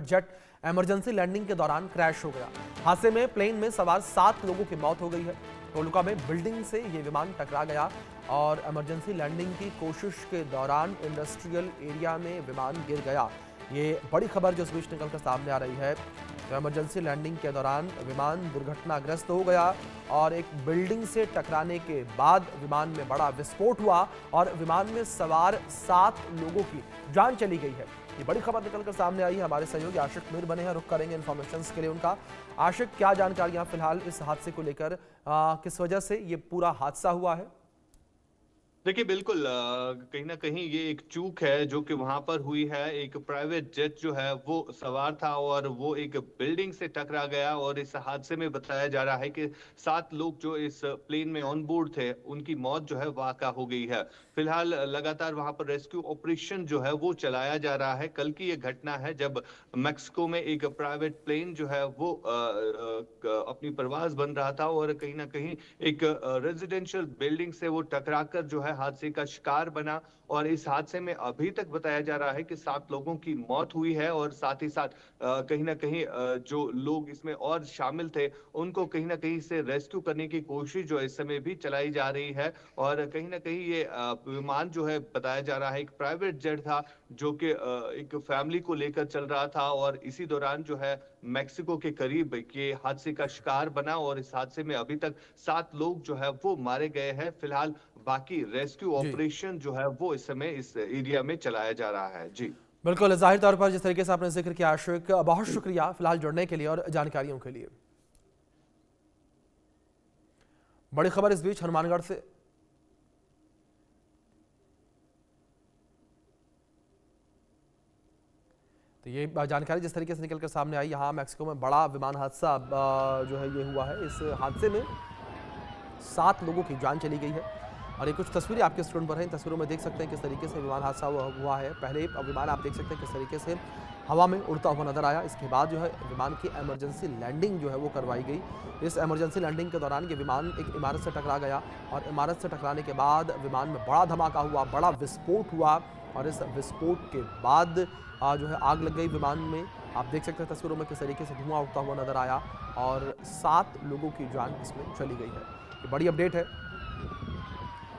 Jet emergency landing के दौरान crash हो गया। हादसे में प्लेन में सवार 7 लोगों की मौत हो गई है। टोलुका में बिल्डिंग से ये विमान टकरा गया और इमरजेंसी लैंडिंग की कोशिश के दौरान इंडस्ट्रियल एरिया में विमान गिर गया। ये बड़ी खबर जो इस बीच निकलकर सामने आ रही है। तो इमरजेंसी लैंडिंग के दौरान विमान दुर्घटनाग्रस्त हो गया और एक बिल्डिंग से टकराने के बाद विमान में बड़ा विस्फोट हुआ और विमान में सवार 7 लोगों की जान चली गई है। ये बड़ी खबर निकलकर सामने आई है। हमारे सहयोगी आशिक मीर बने हैं, रुख करेंगे इन्फॉर्मेशन के लिए उनका। आशिक, क्या जानकारियां फिलहाल इस हादसे को लेकर, किस वजह से ये पूरा हादसा हुआ है? देखिए बिल्कुल कहीं ना कहीं ये एक चूक है जो कि वहां पर हुई है। एक प्राइवेट जेट जो है वो सवार था और वो एक बिल्डिंग से टकरा गया और इस हादसे में बताया जा रहा है कि 7 लोग जो इस प्लेन में ऑन बोर्ड थे उनकी मौत जो है वाक़ा हो गई है। फिलहाल लगातार वहां पर रेस्क्यू ऑपरेशन जो है वो चलाया जा रहा है। कल की ये घटना है जब मैक्सिको में एक प्राइवेट प्लेन जो है वो अपनी परवाज बन रहा था और कहीं ना कहीं एक रेजिडेंशियल बिल्डिंग से वो टकराकर जो है हादसे का शिकार बना। और इस हादसे में अभी तक बताया जा रहा है कि 7 लोगों की मौत हुई है और साथ ही साथ कहीं ना कहीं जो लोग इसमें और शामिल थे उनको कहीं ना कहीं से रेस्क्यू करने की कोशिश जो इस समय भी चलाई जा रही है। और कहीं ना कहीं ये विमान जो है बताया जा रहा है एक प्राइवेट जेट था जो कि एक फैमिली को लेकर चल रहा था और इसी दौरान जो है मैक्सिको के करीब ये हादसे का शिकार बना और इस हादसे में अभी तक 7 लोग जो है वो मारे गए हैं। फिलहाल बाकी रेस्क्यू जी ऑपरेशन जो है वो इस समय इस एरिया में चलाया जा रहा है। जी बिल्कुल, जाहिर तौर पर जिस तरीके से आपने जिक्र किया आशिक, बहुत शुक्रिया फिलहाल जुड़ने के लिए और जानकारियों के लिए। बड़ी खबर इस बीच हनुमानगढ़ से। तो ये जानकारी जिस तरीके से निकलकर सामने आई, यहाँ मैक्सिको में बड़ा विमान हादसा जो है ये हुआ है। इस हादसे में 7 लोगों की जान चली गई है और ये कुछ तस्वीरें आपके स्क्रीन पर हैं। इन तस्वीरों में देख सकते हैं किस तरीके से विमान हादसा हुआ है। पहले विमान आप देख सकते हैं किस तरीके से हवा में उड़ता हुआ नजर आया। इसके बाद जो है विमान की इमरजेंसी लैंडिंग जो है वो करवाई गई। इस इमरजेंसी लैंडिंग के दौरान ये विमान एक इमारत से टकरा गया और इमारत से टकराने के बाद विमान में बड़ा धमाका हुआ, बड़ा विस्फोट हुआ और इस विस्फोट के बाद जो है आग लग गई विमान में। आप देख सकते हैं तस्वीरों में किस तरीके से धुआं उठता हुआ नजर आया और 7 लोगों की जान इसमें चली गई है। ये बड़ी अपडेट है।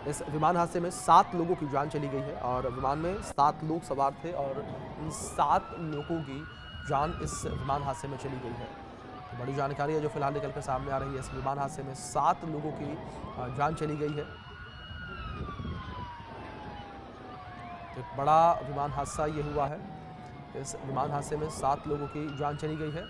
इस विमान हादसे में 7 लोगों की जान चली गई है और विमान में 7 लोग सवार थे और इन 7 लोगों की जान इस विमान हादसे में चली गई है। तो बड़ी जानकारी है जो फिलहाल निकल कर सामने आ रही है। इस विमान हादसे में 7 लोगों की जान चली गई है। तो एक बड़ा विमान हादसा ये हुआ है। इस विमान हादसे में 7 लोगों की जान चली गई है।